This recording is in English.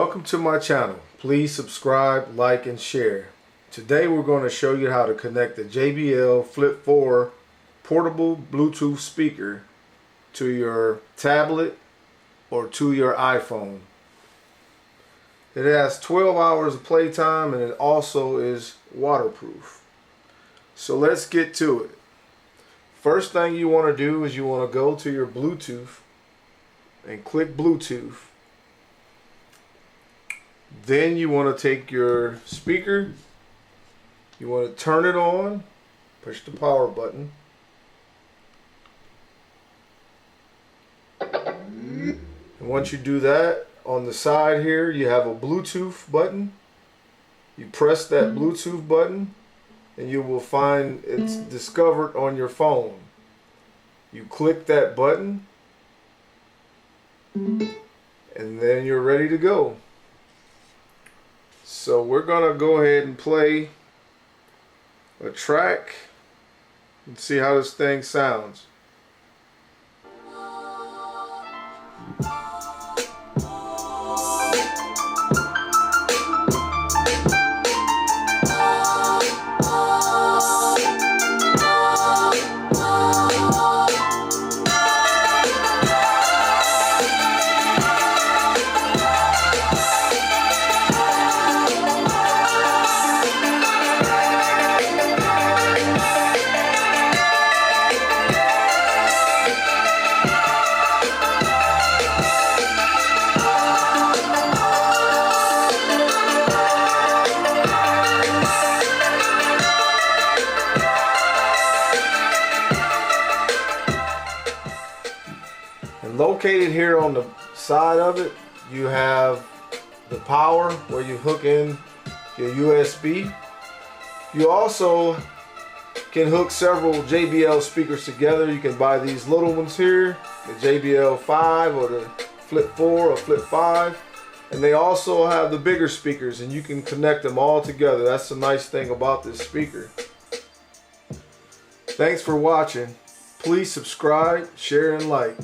Welcome to my channel. Please subscribe, like, and share. Today we're going to show you how to connect the JBL Flip 4 portable Bluetooth speaker to your tablet or to your iPhone. It has 12 hours of playtime and it also is waterproof. So let's get to it. First thing you want to do is you want to go to your Bluetooth and click Bluetooth. Then you want to take your speaker, you want to turn it on, push the power button. And once you do that, on the side here you have a Bluetooth button. You press that Bluetooth button and you will find it's discovered on your phone. You click that button and then you're ready to go. So we're gonna go ahead and play a track and see how this thing sounds. Located here on the side of it, you have the power where you hook in your USB. You also can hook several JBL speakers together. You can buy these little ones here, the JBL 5 or the Flip 4 or Flip 5. And they also have the bigger speakers and you can connect them all together. That's the nice thing about this speaker. Thanks for watching. Please subscribe, share, and like.